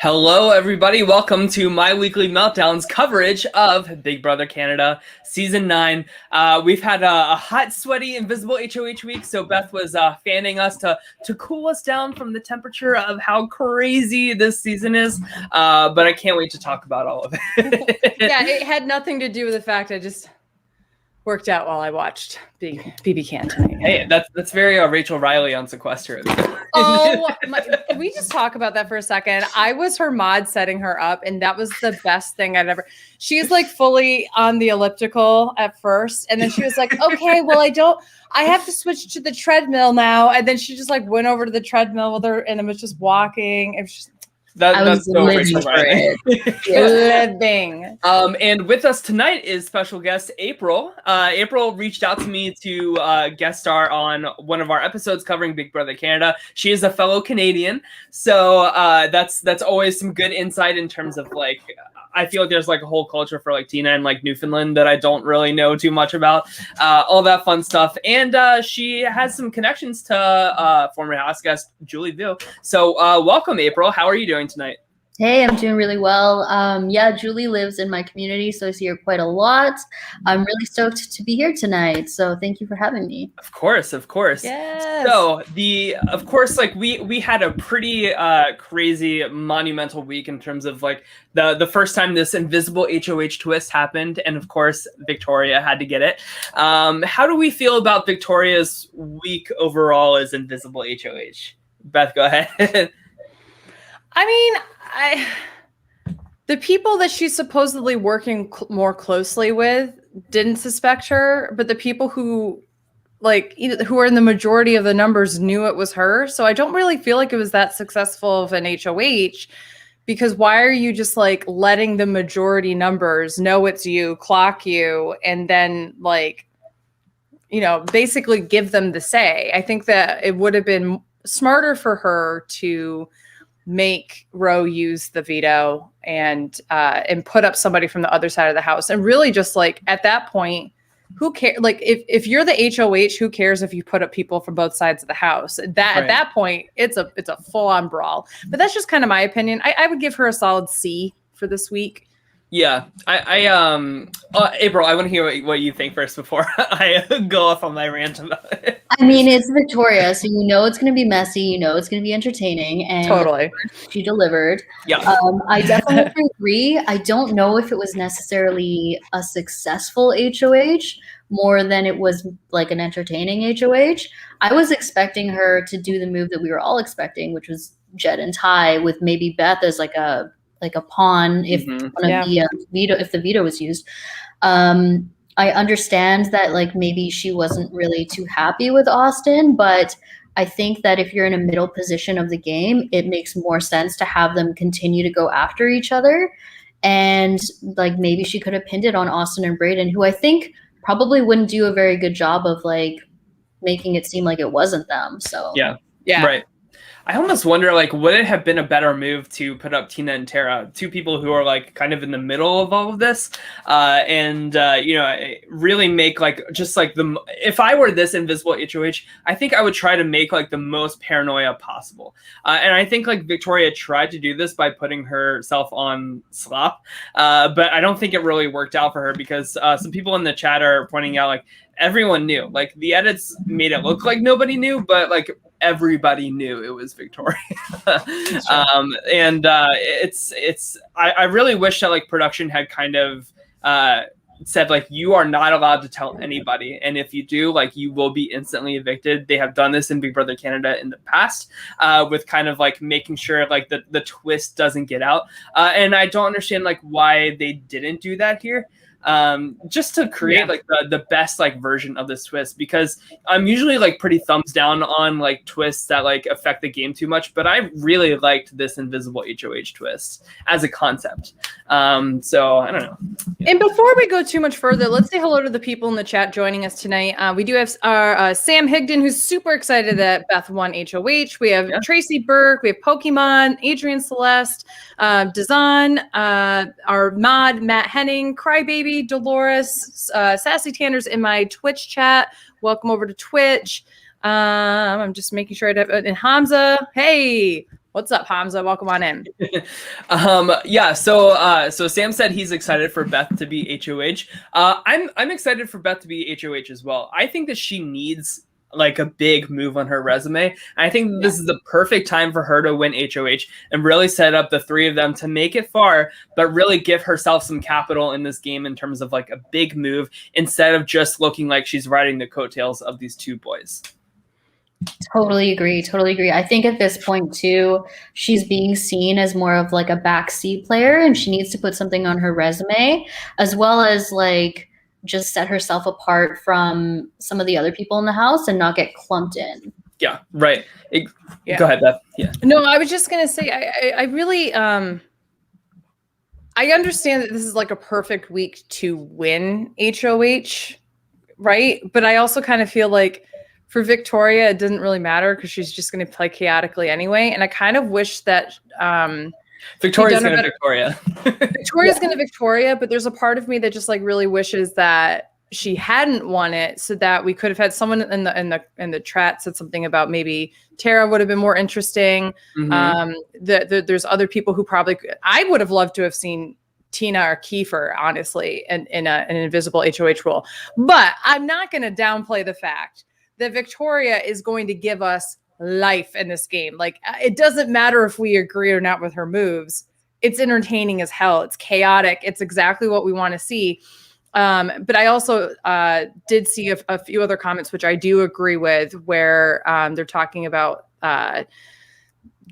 Hello, everybody. Welcome to my weekly Meltdowns coverage of Big Brother Canada Season 9. We've had a hot, sweaty, invisible HOH week, so Beth was fanning us to cool us down from the temperature of how crazy this season is, but I can't wait to talk about all of it. Yeah, it had nothing to do with the fact I just worked out while I watched BB Can tonight. Hey, that's very Rachel Riley on Sequester. Can we just talk about that for a second? I was her mod setting her up, and that was the best thing I'd ever. She's like fully on the elliptical at first, and then she was like, "Okay, well, I have to switch to the treadmill now." And then she just like went over to the treadmill with her, and it was just walking. It was just. That's so Rachel Riley. Living. And with us tonight is special guest April. April reached out to me to guest star on one of our episodes covering Big Brother Canada. She is a fellow Canadian, so that's always some good insight in terms of like. I feel like there's like a whole culture for like Tina and like Newfoundland that I don't really know too much about. All that fun stuff. And she has some connections to former house guest Julie Vu. So welcome, April. How are you doing tonight? Hey, I'm doing really well. Yeah, Julie lives in my community, so I see her quite a lot. I'm really stoked to be here tonight. So thank you for having me. Of course. Yes. So of course, like we had a pretty crazy monumental week in terms of like the first time this invisible HOH twist happened, and of course Victoria had to get it. How do we feel about Victoria's week overall as invisible HOH? Beth, go ahead. I mean, the people that she's supposedly working more closely with didn't suspect her, but the people who who are in the majority of the numbers knew it was her. So I don't really feel like it was that successful of an HOH, because why are you just like letting the majority numbers know it's you, clock you, and then like, basically give them the say? I think that it would have been smarter for her to make Roe use the veto and put up somebody from the other side of the house. And really just like at that point, who cares? Like if you're the HOH, who cares if you put up people from both sides of the house? At that point, it's a full on brawl. But that's just kind of my opinion. I would give her a solid C for this week. Yeah, April, I want to hear what you think first before I go off on my rant about it. I mean, it's Victoria, so it's going to be messy, it's going to be entertaining, and totally she delivered. Yeah, I definitely agree. I don't know if it was necessarily a successful HOH more than it was like an entertaining HOH. I was expecting her to do the move that we were all expecting, which was Jet and Ty, with maybe Beth as like a pawn if if the veto was used. I understand that like maybe she wasn't really too happy with Austin, but I think that if you're in a middle position of the game, it makes more sense to have them continue to go after each other. And like maybe she could have pinned it on Austin and Brayden, who I think probably wouldn't do a very good job of like making it seem like it wasn't them. So yeah, right. I almost wonder, like, would it have been a better move to put up Tina and Tara, two people who are, like, kind of in the middle of all of this, and really make, like, just, like, if I were this invisible HOH, I think I would try to make, like, the most paranoia possible. And I think, like, Victoria tried to do this by putting herself on slop, but I don't think it really worked out for her because some people in the chat are pointing out, like, everyone knew. Like, the edits made it look like nobody knew, but, like, everybody knew it was Victoria. I really wish that like production had kind of said like, you are not allowed to tell anybody, and if you do, like, you will be instantly evicted. They have done this in Big Brother Canada in the past with kind of like making sure like the twist doesn't get out, and I don't understand like why they didn't do that here. Just to create like the best like version of this twist, because I'm usually like pretty thumbs down on like twists that like affect the game too much, but I really liked this invisible HOH twist as a concept. So I don't know. Yeah. And before we go too much further, let's say hello to the people in the chat joining us tonight. We do have our Sam Higdon, who's super excited that Beth won HOH. We have Tracy Burke, we have Pokemon, Adrian Celeste, Dazan, our mod Matt Henning, Crybaby, Dolores, Sassy Tanner's in my Twitch chat. Welcome over to Twitch. I'm just making sure I have and Hamza. Hey, What's up, Hamza? Welcome on in. Yeah, so Sam said he's excited for Beth to be HOH. I'm excited for Beth to be HOH as well. I think that she needs like a big move on her resume. I think this is the perfect time for her to win HOH and really set up the three of them to make it far, but really give herself some capital in this game in terms of like a big move instead of just looking like she's riding the coattails of these two boys. Totally agree. I think at this point too, she's being seen as more of like a backseat player, and she needs to put something on her resume, as well as like just set herself apart from some of the other people in the house and not get clumped in. Yeah, right. Go ahead, Beth. Yeah. No, I was just gonna say I really I understand that this is like a perfect week to win HOH, right? But I also kind of feel like for Victoria, it doesn't really matter because she's just going to play chaotically anyway. And I kind of wish that Victoria's going to Victoria. Victoria's going to Victoria, but there's a part of me that just like really wishes that she hadn't won it, so that we could have had someone in the chat said something about maybe Tara would have been more interesting. There's other people who probably I would have loved to have seen Tina or Kiefer, honestly, in an invisible HOH role. But I'm not going to downplay the fact that Victoria is going to give us life in this game. Like, it doesn't matter if we agree or not with her moves. It's entertaining as hell. It's chaotic. It's exactly what we want to see. But I also did see a few other comments, which I do agree with, where they're talking about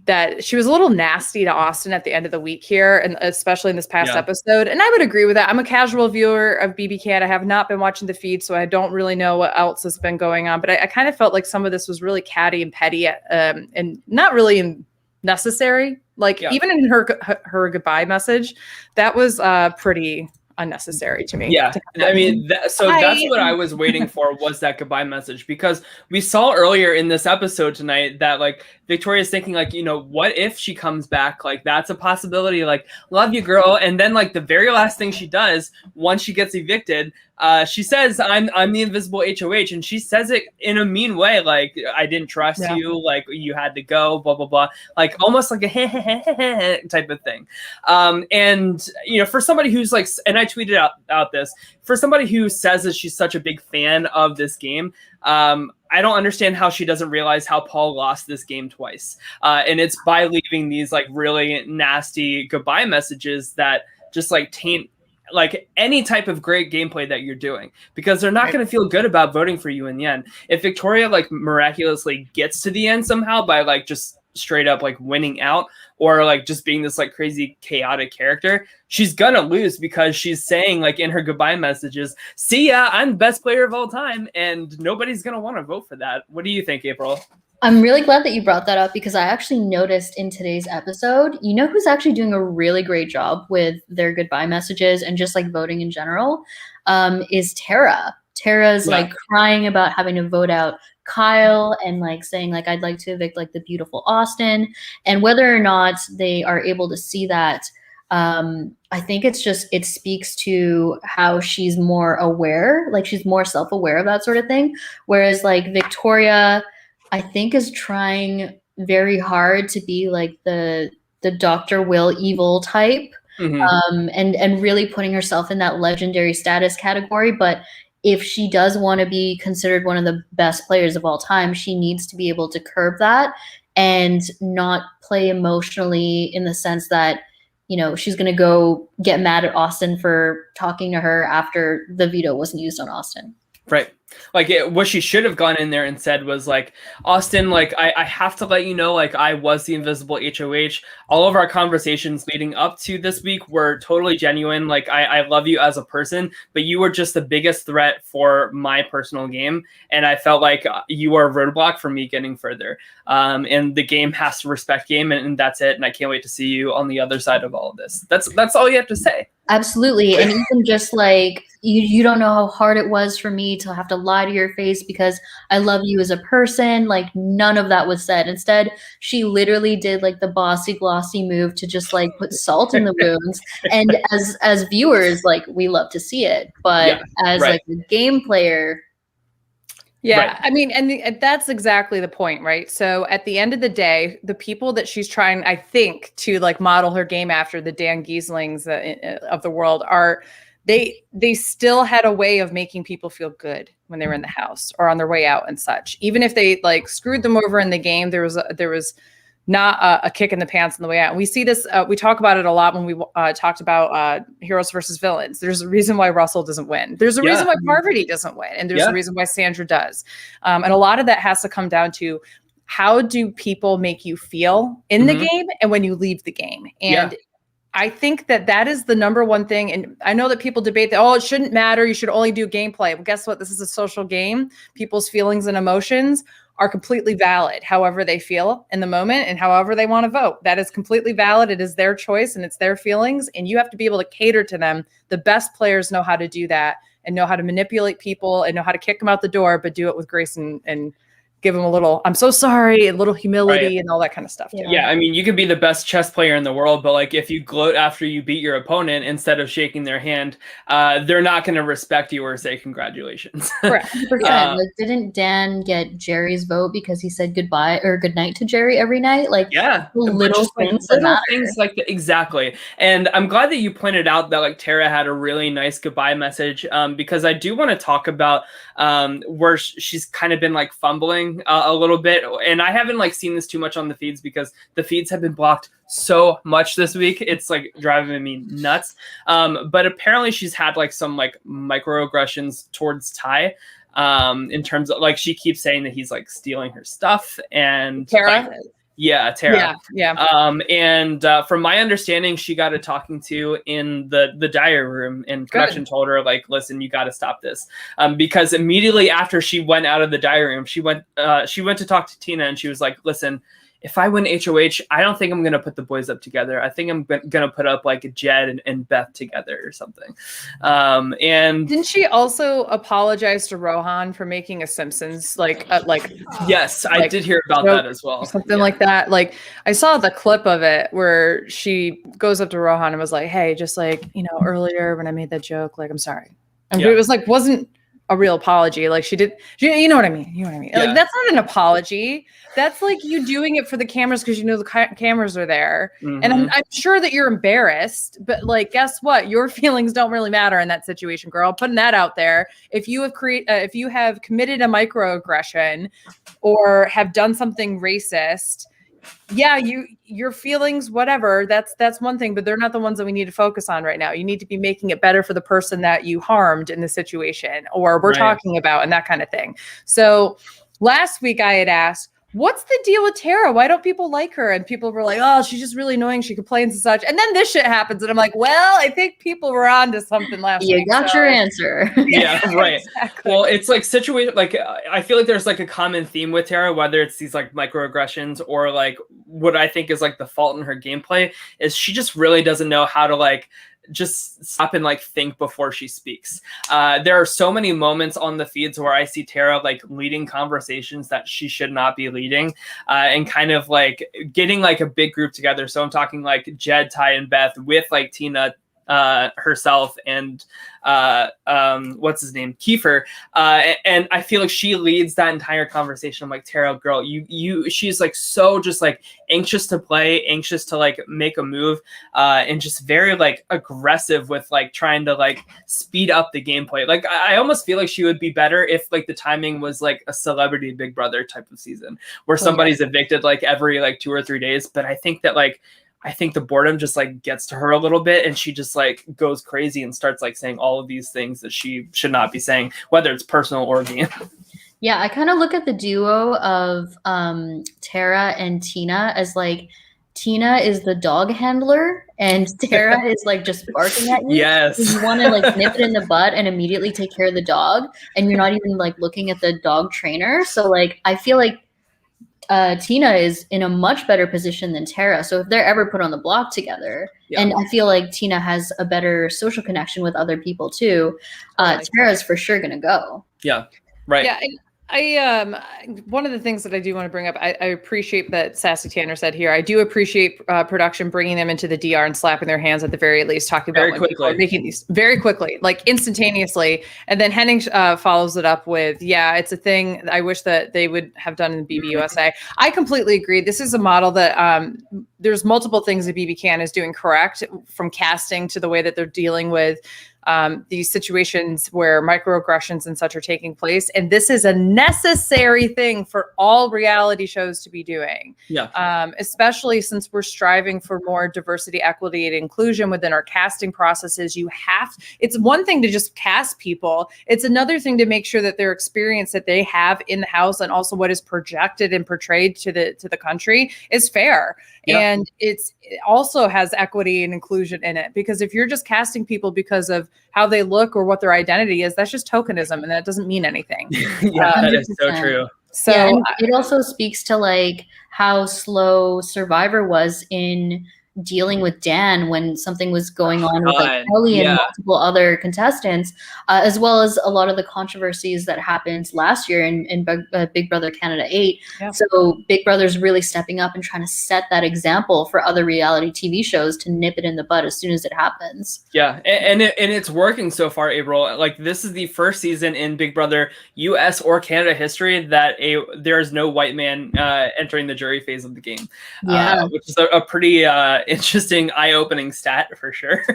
that she was a little nasty to Austin at the end of the week here, and especially in this past episode. And I would agree with that. I'm a casual viewer of BB I have not been watching the feed, so I don't really know what else has been going on. But I kind of felt like some of this was really catty and petty, and not really necessary. Like even in her goodbye message, that was pretty unnecessary to me. Yeah, I mean, that's what I was waiting for, was that goodbye message, because we saw earlier in this episode tonight that like Victoria's thinking like, what if she comes back? Like, that's a possibility. Like, love you, girl. And then like the very last thing she does once she gets evicted, she says, I'm the invisible HOH, and she says it in a mean way, like, I didn't trust you, like, you had to go, blah blah blah, like almost like a type of thing. And for somebody who's like, and I tweeted out this, for somebody who says that she's such a big fan of this game, I don't understand how she doesn't realize how Paul lost this game twice. And it's by leaving these like really nasty goodbye messages that just like taint like any type of great gameplay that you're doing, because they're not going to feel good about voting for you in the end. If Victoria like miraculously gets to the end somehow by like just straight up like winning out, or like just being this like crazy chaotic character, she's gonna lose, because she's saying like in her goodbye messages, see ya, I'm the best player of all time, and nobody's gonna want to vote for that. What do you think, April? I'm really glad that you brought that up, because I actually noticed in today's episode, who's actually doing a really great job with their goodbye messages and just like voting in general, is Tara. Tara's like crying about having to vote out Kyle and like saying like, I'd like to evict like the beautiful Austin. And whether or not they are able to see that, I think it speaks to how she's more aware, like she's more self-aware of that sort of thing. Whereas like Victoria, I think, is trying very hard to be like the Dr. Will evil type, and really putting herself in that legendary status category. But if she does want to be considered one of the best players of all time, she needs to be able to curb that and not play emotionally, in the sense that, she's going to go get mad at Austin for talking to her after the veto wasn't used on Austin. Right. Like what she should have gone in there and said was like, Austin, like, I have to let you know, like, I was the invisible HOH. All of our conversations leading up to this week were totally genuine. Like, I love you as a person, but you were just the biggest threat for my personal game. And I felt like you are a roadblock for me getting further. And the game has to respect game, and that's it. And I can't wait to see you on the other side of all of this. That's all you have to say. Absolutely. And even just like, you don't know how hard it was for me to have to lie to your face because I love you as a person. Like, none of that was said. Instead, she literally did like the bossy glossy move to just like put salt in the wounds. And as viewers, like, we love to see it. But like a game player, Yeah, Right. I mean, and that's exactly the point, right? So at the end of the day, the people that she's trying, I think, to like model her game after, the Dan Gieslings of the world, are they still had a way of making people feel good when they were in the house or on their way out and such. Even if they like screwed them over in the game, there was not a kick in the pants on the way out. We see this, we talk about it a lot when we talked about heroes versus villains. There's a reason why Russell doesn't win. There's a reason why Parvati doesn't win. And there's a reason why Sandra does. And a lot of that has to come down to, how do people make you feel in the game and when you leave the game? And I think that is the number one thing. And I know that people debate that, oh, it shouldn't matter, you should only do gameplay. Well, guess what? This is a social game. People's feelings and emotions are completely valid, however they feel in the moment and however they want to vote. That is completely valid. It is their choice and it's their feelings. And you have to be able to cater to them. The best players know how to do that and know how to manipulate people and know how to kick them out the door, but do it with grace and give them a little, I'm so sorry, a little humility and all that kind of stuff. Yeah, I mean, you could be the best chess player in the world, but like if you gloat after you beat your opponent instead of shaking their hand, they're not going to respect you or say congratulations. Correct. Like, didn't Dan get Jerry's vote because he said goodbye or good night to Jerry every night? Like, little things that matter. Things like that. Exactly. And I'm glad that you pointed out that like Tara had a really nice goodbye message, because I do want to talk about where she's kind of been like fumbling a little bit, and I haven't like seen this too much on the feeds because the feeds have been blocked so much this week. It's like driving me nuts. But apparently she's had like some like microaggressions towards Ty, in terms of like, she keeps saying that he's like stealing her stuff. And Tara? Tara. Yeah. And from my understanding, she got a talking to in the diary room, and production told her like, listen, you got to stop this. Because immediately after she went out of the diary room, she went to talk to Tina, and she was like, listen, if I win HOH, I don't think I'm going to put the boys up together. I think I'm going to put up like Jed and Beth together or something. And didn't she also apologize to Rohan for making a Simpsons yes, I did hear about that as well. Something like that. Like, I saw the clip of it where she goes up to Rohan and was like, hey, just like, earlier when I made that joke, like, I'm sorry. And it was like, wasn't a real apology. Like you know what I mean? Like, that's not an apology. That's like you doing it for the cameras because you know the cameras are there. And I'm sure that you're embarrassed, but like, guess what? Your feelings don't really matter in that situation, girl. Putting that out there. If you have committed a microaggression or have done something racist, your feelings, whatever, that's one thing, but they're not the ones that we need to focus on right now. You need to be making it better for the person that you harmed in the situation or we're talking about and that kind of thing. So last week I had asked, what's the deal with Tara? Why don't people like her? And people were like, oh, she's just really annoying. She complains and such. And then this shit happens. And I'm like, well, I think people were on to something last week. You got your answer. Yeah, right. Exactly. Well, it's like situation, like I feel like there's like a common theme with Tara, whether it's these like microaggressions or like what I think is like the fault in her gameplay is she just really doesn't know how to like just stop and like think before she speaks. There are so many moments on the feeds where I see Tara like leading conversations that she should not be leading, and kind of like getting like a big group together. So I'm talking like Jed, Ty, and Beth with like Tina herself and what's his name, Kiefer, and I feel like she leads that entire conversation. I'm like, Tara, girl, she's like so just like anxious to play, anxious to like make a move, and just very like aggressive with like trying to like speed up the gameplay. Like I almost feel like she would be better if like the timing was like a Celebrity Big Brother type of season where somebody's evicted like every like 2 or 3 days. But I think that like the boredom just like gets to her a little bit and she just like goes crazy and starts like saying all of these things that she should not be saying, whether it's personal or game. Yeah, I kind of look at the duo of Tara and Tina as like Tina is the dog handler and Tara is like just barking at you. Yes. You want to like nip it in the butt and immediately take care of the dog and you're not even like looking at the dog trainer. So like I feel like Tina is in a much better position than Tara. So if they're ever put on the block together, and I feel like Tina has a better social connection with other people too, Tara's for sure going to go. Yeah. Right. Yeah. One of the things that I do want to bring up, I appreciate that Sassy Tanner said here. I do appreciate production bringing them into the DR and slapping their hands at the very least, talking about when people are making these very quickly, like instantaneously. And then Henning follows it up with, yeah, it's a thing I wish that they would have done in BBUSA. I completely agree. This is a model that there's multiple things that BB Can is doing correct, from casting to the way that they're dealing with these situations where microaggressions and such are taking place. And this is a necessary thing for all reality shows to be doing. Yeah. Especially since we're striving for more diversity, equity, and inclusion within our casting processes. It's one thing to just cast people. It's another thing to make sure that their experience that they have in the house and also what is projected and portrayed to the country is fair. Yeah. And it also has equity and inclusion in it, because if you're just casting people because of how they look or what their identity is, that's just tokenism, and that doesn't mean anything. Yeah, that is so true. So yeah, it also speaks to like how slow Survivor was in dealing with Dan when something was going on with like Kelly and multiple other contestants, as well as a lot of the controversies that happened last year in Big Brother Canada 8. Yeah. So Big Brother's really stepping up and trying to set that example for other reality TV shows to nip it in the bud as soon as it happens. Yeah, and it's working so far, April. Like, this is the first season in Big Brother US or Canada history that there is no white man entering the jury phase of the game. Yeah, which is a pretty interesting, eye-opening stat for sure.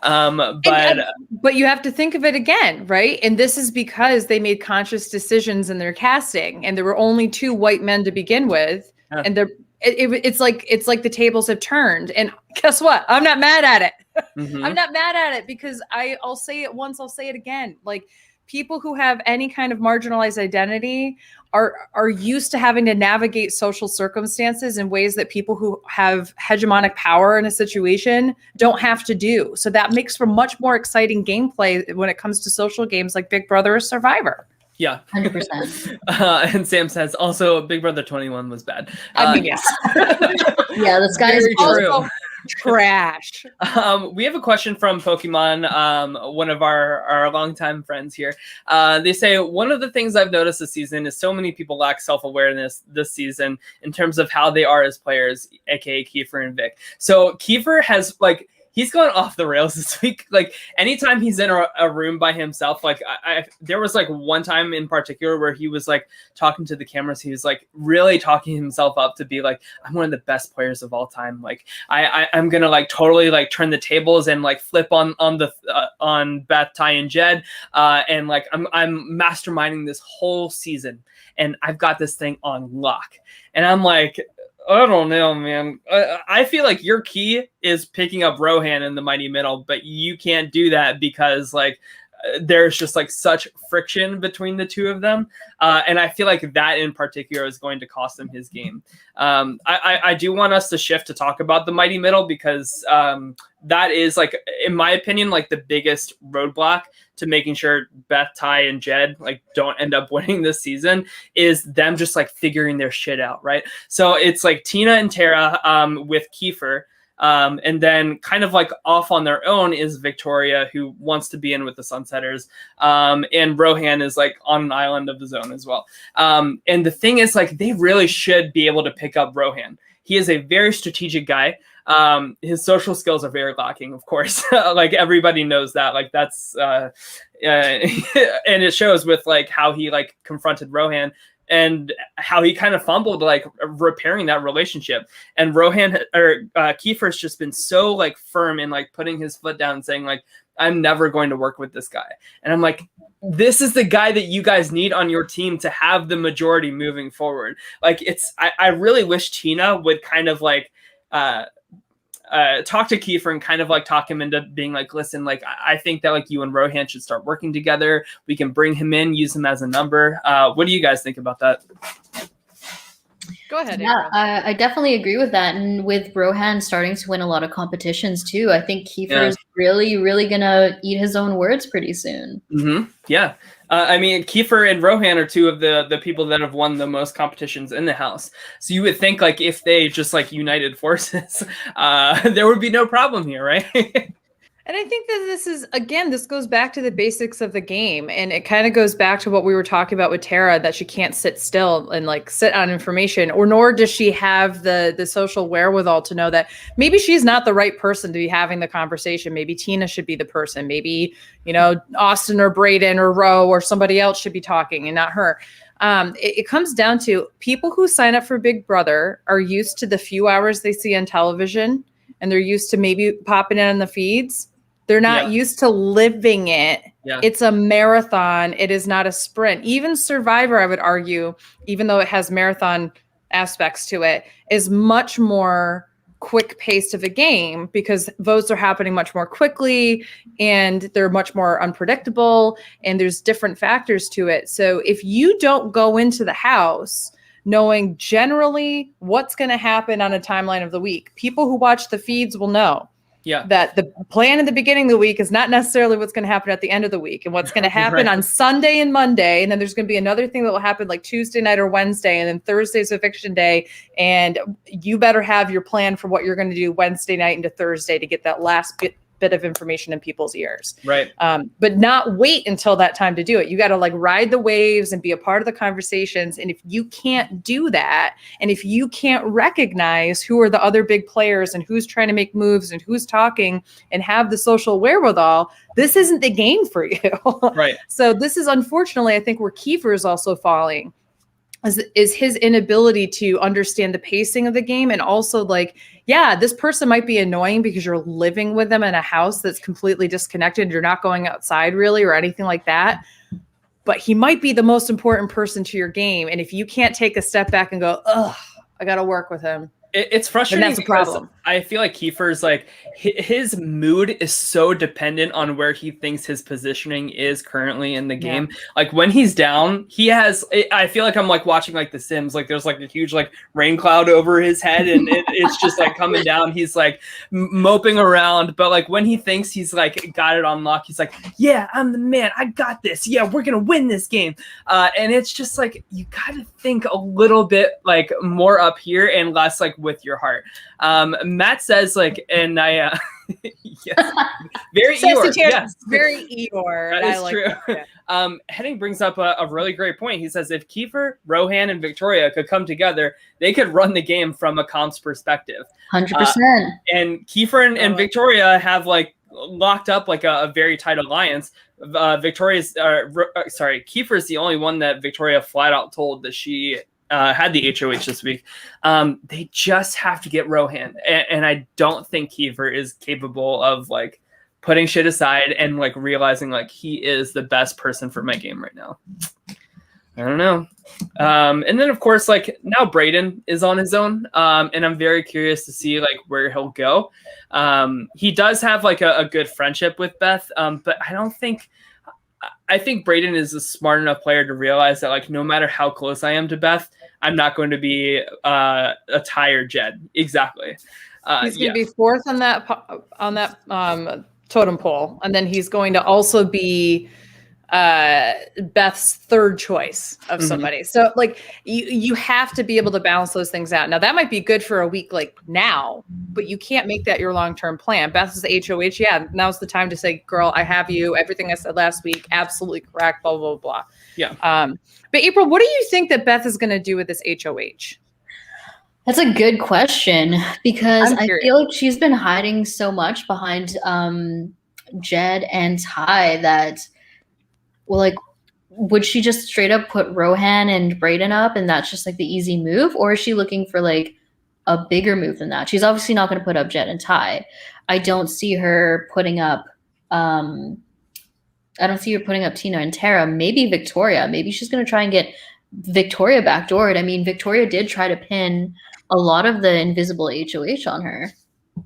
But you have to think of it again, right? And this is because they made conscious decisions in their casting, and there were only 2 white men to begin with, and it's like the tables have turned. And guess what? I'm not mad at it. Mm-hmm. I'm not mad at it, because I'll say it once, I'll say it again. Like, people who have any kind of marginalized identity are used to having to navigate social circumstances in ways that people who have hegemonic power in a situation don't have to do. So that makes for much more exciting gameplay when it comes to social games like Big Brother or Survivor. Yeah. 100%. And Sam says also Big Brother 21 was bad. I mean, yes. Yeah, this guy is also trash. We have a question from Pokemon, one of our longtime friends here. They say, one of the things I've noticed this season is so many people lack self-awareness this season in terms of how they are as players, aka Kiefer and Vic. So Kiefer has he's gone off the rails this week. Like, anytime he's in a room by himself, like there was like one time in particular where he was like talking to the cameras. He was like really talking himself up to be like, I'm one of the best players of all time. Like I'm gonna like totally like turn the tables and like flip on Beth, Ty, and Jed. And like I'm masterminding this whole season, and I've got this thing on lock. And I'm like, I don't know, man. I feel like your key is picking up Rohan in the mighty middle, but you can't do that because like there's just like such friction between the two of them. And I feel like that in particular is going to cost him his game. I do want us to shift to talk about the mighty middle, because that is like, in my opinion, like the biggest roadblock to making sure Beth, Ty, and Jed like don't end up winning this season is them just like figuring their shit out, right? So it's like Tina and Tara with Kiefer. And then kind of like off on their own is Victoria, who wants to be in with the Sunsetters. And Rohan is like on an island of his own as well. And the thing is, like, they really should be able to pick up Rohan. He is a very strategic guy. His social skills are very lacking, of course. Like, everybody knows that. Like, that's and it shows with like how he like confronted Rohan and how he kind of fumbled like repairing that relationship. And Kiefer's just been so like firm in like putting his foot down, saying like, I'm never going to work with this guy. And I'm like, this is the guy that you guys need on your team to have the majority moving forward. Like, I really wish Tina would kind of like talk to Kiefer and kind of like talk him into being like, listen, like, I think that like you and Rohan should start working together. We can bring him in, use him as a number. What do you guys think about that? Go ahead. Yeah, I definitely agree with that. And with Rohan starting to win a lot of competitions too, I think Kiefer is really, really going to eat his own words pretty soon. Mm-hmm. Yeah. I mean, Kiefer and Rohan are two of the people that have won the most competitions in the house. So you would think like if they just like united forces, there would be no problem here, right? And I think that this is, again, this goes back to the basics of the game. And it kind of goes back to what we were talking about with Tara, that she can't sit still and like sit on information, or nor does she have the social wherewithal to know that maybe she's not the right person to be having the conversation. Maybe Tina should be the person. Maybe, Austin or Brayden or Ro or somebody else should be talking and not her. It comes down to people who sign up for Big Brother are used to the few hours they see on television, and they're used to maybe popping in on the feeds. They're not used to living it. Yeah. It's a marathon. It is not a sprint. Even Survivor, I would argue, even though it has marathon aspects to it, is much more quick paced of a game because votes are happening much more quickly and they're much more unpredictable and there's different factors to it. So if you don't go into the house knowing generally what's going to happen on a timeline of the week, people who watch the feeds will know. Yeah, that the plan in the beginning of the week is not necessarily what's going to happen at the end of the week, and what's going to happen on Sunday and Monday. And then there's going to be another thing that will happen like Tuesday night or Wednesday, and then Thursday's eviction day. And you better have your plan for what you're going to do Wednesday night into Thursday to get that last bit of information in people's ears. Right. But not wait until that time to do it. You got to like ride the waves and be a part of the conversations. And if you can't do that, and if you can't recognize who are the other big players and who's trying to make moves and who's talking and have the social wherewithal, this isn't the game for you. Right. So this is unfortunately, I think, where Kiefer is also falling. Is his inability to understand the pacing of the game, and also like, yeah, this person might be annoying because you're living with them in a house that's completely disconnected. You're not going outside really or anything like that, but he might be the most important person to your game. And if you can't take a step back and go, ugh, I got to work with him. It's frustrating. And that's a problem. I feel like Kiefer's like his mood is so dependent on where he thinks his positioning is currently in the game. Like when he's down, he has. I feel like I'm like watching like The Sims. Like there's like a huge like rain cloud over his head, and it's just like coming down. He's like moping around. But like when he thinks he's like got it on lock, he's like, "Yeah, I'm the man. I got this. Yeah, we're gonna win this game." And it's just like you got to think a little bit like more up here and less like with your heart. Matt says like, and I yes, very Eeyore. Yes, very Eeyore. That is true. That. Henning brings up a really great point. He says if Kiefer, Rohan, and Victoria could come together, they could run the game from a comps perspective. 100%. And Kiefer and Victoria have like locked up like a very tight alliance. Kiefer is the only one that Victoria flat out told that she had the HOH this week. They just have to get Rohan, and I don't think Kiefer is capable of like putting shit aside and like realizing like he is the best person for my game right now. I don't know. And then of course like now Brayden is on his own, and I'm very curious to see like where he'll go. He does have like a good friendship with Beth, but I think Brayden is a smart enough player to realize that like no matter how close I am to Beth, I'm not going to be a tired Jed. Exactly. He's going to be fourth on that totem pole, and then he's going to also be Beth's third choice of somebody. So like you have to be able to balance those things out. Now that might be good for a week like now, but you can't make that your long-term plan. Beth's HOH. Yeah. Now's the time to say, girl, I have you. Everything I said last week. Absolutely correct. Blah, blah, blah. Yeah. But April, what do you think that Beth is going to do with this HOH? That's a good question because I feel like she's been hiding so much behind Jed and Ty that, well, like, would she just straight up put Rohan and Brayden up and that's just like the easy move? Or is she looking for like a bigger move than that? She's obviously not going to put up Jed and Ty. I don't see her putting up Tina and Tara. Maybe Victoria. Maybe she's going to try and get Victoria backdoored. I mean, Victoria did try to pin a lot of the invisible HOH on her.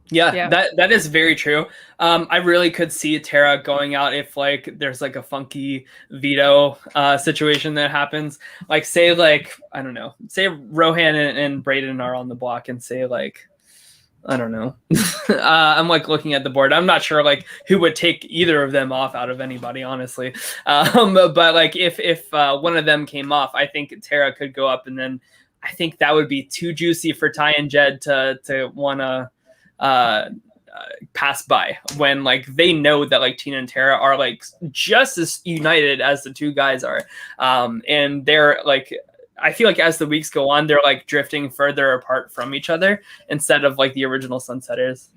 Yeah, that is very true. I really could see Tara going out if like there's like a funky veto situation that happens. Like say like, I don't know, say Rohan and Brayden are on the block and say like, I don't know. I'm like looking at the board. I'm not sure like who would take either of them off out of anybody, honestly. But like if one of them came off, I think Tara could go up, and then I think that would be too juicy for Ty and Jed to want to pass by when like they know that like Tina and Tara are like just as united as the two guys are, and they're like, I feel like as the weeks go on, they're like drifting further apart from each other instead of like the original Sunsetters.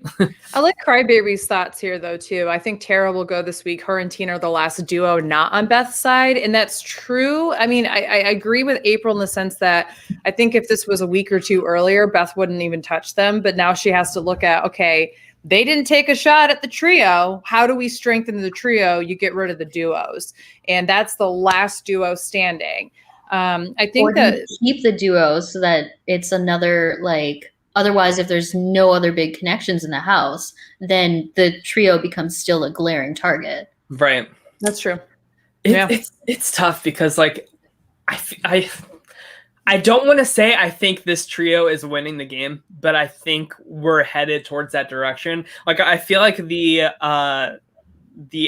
I like Crybaby's thoughts here though too. I think Tara will go this week. Her and Tina are the last duo not on Beth's side, and that's true. I mean, I agree with April in the sense that I think if this was a week or two earlier, Beth wouldn't even touch them. But now she has to look at, okay, they didn't take a shot at the trio. How do we strengthen the trio? You get rid of the duos, and that's the last duo standing. I think that keep the duos so that it's another like. Otherwise, if there's no other big connections in the house, then the trio becomes still a glaring target. Right. That's true. It's tough because like I don't want to say I think this trio is winning the game, but I think we're headed towards that direction. Like I feel like the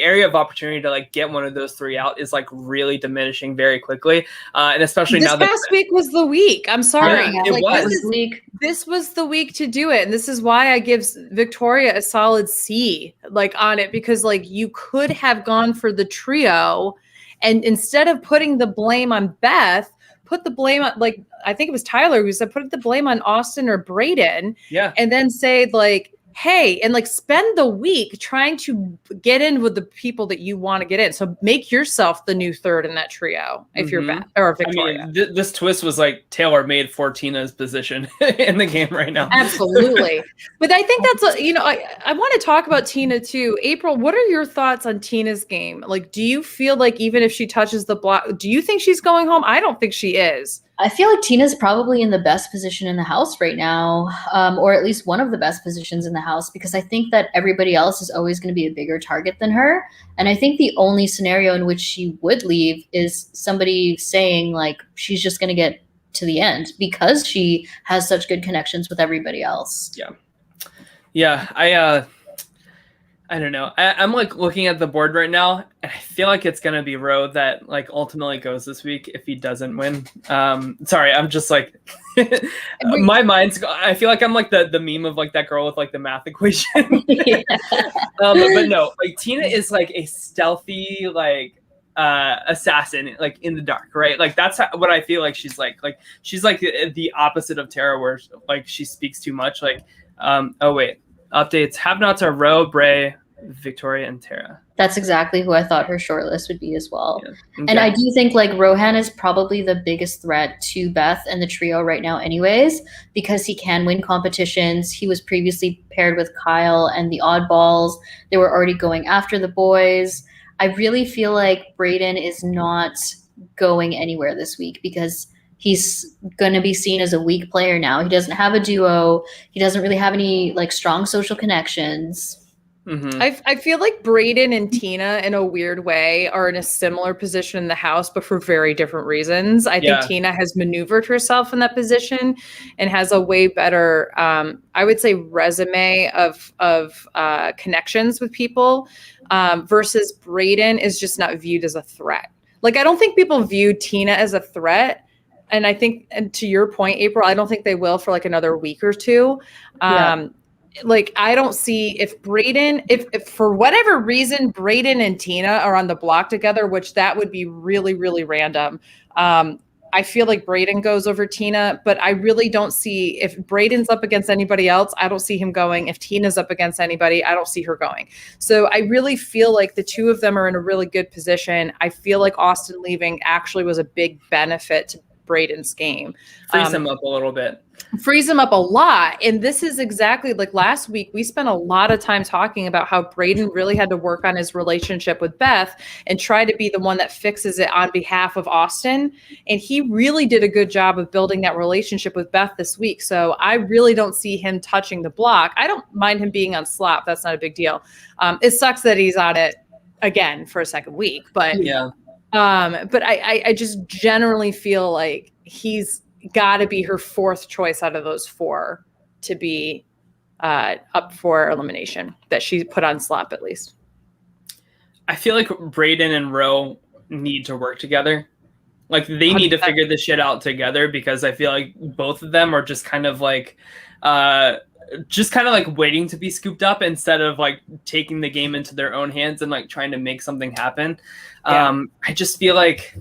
area of opportunity to like get one of those three out is like really diminishing very quickly, and especially this now that past week was the week. I'm sorry, yeah, it was. This was the week to do it, and this is why I give Victoria a solid C like on it, because like you could have gone for the trio, and instead of putting the blame on Beth, put the blame on, like I think it was Tyler who said put the blame on Austin or Brayden, and then say like, hey, and like spend the week trying to get in with the people that you want to get in. So make yourself the new third in that trio if you're Beth or Victoria. I mean, this twist was like tailor-made for Tina's position in the game right now. Absolutely. But I think that's, I want to talk about Tina too. April, what are your thoughts on Tina's game? Like, do you feel like even if she touches the block, do you think she's going home? I don't think she is. I feel like Tina's probably in the best position in the house right now, or at least one of the best positions in the house, because I think that everybody else is always going to be a bigger target than her. And I think the only scenario in which she would leave is somebody saying like she's just going to get to the end because she has such good connections with everybody else. Yeah. I don't know. I'm like looking at the board right now, and I feel like it's gonna be Roe that like ultimately goes this week if he doesn't win. Sorry, I'm just like my mind's. I feel like I'm like the meme of like that girl with like the math equation. But no, like Tina is like a stealthy like assassin, like in the dark, right? Like that's what I feel like she's like she's like the opposite of Tara, where like she speaks too much. Like oh wait. Updates. Have-nots are Roe, Bray, Victoria, and Tara. That's exactly who I thought her shortlist would be as well. Yeah. Okay. And I do think like Rohan is probably the biggest threat to Beth and the trio right now anyways, because he can win competitions. He was previously paired with Kyle and the Oddballs. They were already going after the boys. I really feel like Brayden is not going anywhere this week because he's going to be seen as a weak player now. He doesn't have a duo. He doesn't really have any like strong social connections. Mm-hmm. I feel like Brayden and Tina in a weird way are in a similar position in the house, but for very different reasons. I think Tina has maneuvered herself in that position and has a way better, I would say, resume of connections with people versus Brayden is just not viewed as a threat. Like, I don't think people view Tina as a threat. And I think, and to your point, April, I don't think they will for like another week or two. Like, I don't see if Brayden, if for whatever reason, Brayden and Tina are on the block together, which that would be really, really random. I feel like Brayden goes over Tina, but I really don't see if Brayden's up against anybody else, I don't see him going. If Tina's up against anybody, I don't see her going. So I really feel like the two of them are in a really good position. I feel like Austin leaving actually was a big benefit to Brayden's game. Frees him up a little bit. Frees him up a lot. And this is exactly like last week, we spent a lot of time talking about how Brayden really had to work on his relationship with Beth and try to be the one that fixes it on behalf of Austin. And he really did a good job of building that relationship with Beth this week. So I really don't see him touching the block. I don't mind him being on slop. That's not a big deal. It sucks that he's on it again for a second week, but but I just generally feel like he's got to be her fourth choice out of those four to be up for elimination that she put on slop at least. I feel like Brayden and Roe need to work together. Like they need to figure this shit out together because I feel like both of them are just kind of like just kind of like waiting to be scooped up instead of like taking the game into their own hands and like trying to make something happen. I just feel like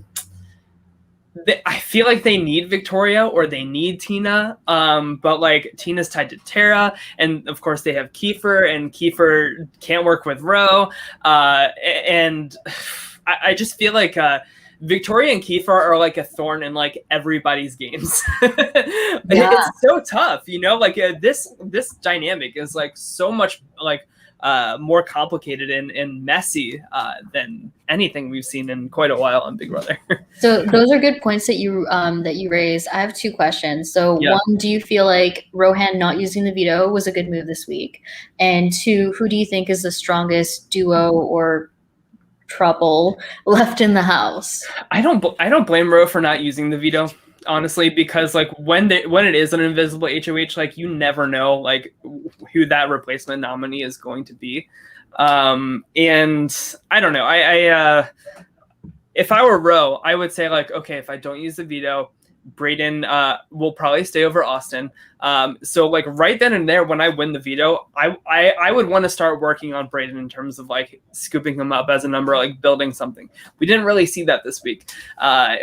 they need Victoria or they need Tina. But like Tina's tied to Tara, and of course they have Kiefer, and Kiefer can't work with Ro. And I just feel like Victoria and Kiefer are like a thorn in like everybody's games. It's so tough, you know, like this dynamic is like so much like more complicated and messy than anything we've seen in quite a while on Big Brother. So those are good points that you raised. I have 2 questions. So one, do you feel like Rohan not using the veto was a good move this week? And 2, who do you think is the strongest duo or trouble left in the house? I don't blame Ro for not using the veto, honestly, because like when it is an invisible HOH, like you never know like who that replacement nominee is going to be. And I don't know. I if I were Ro, I would say like, okay, if I don't use the veto, Brayden will probably stay over Austin. So like right then and there, when I win the veto, I would want to start working on Brayden in terms of like scooping him up as a number, like building something. We didn't really see that this week,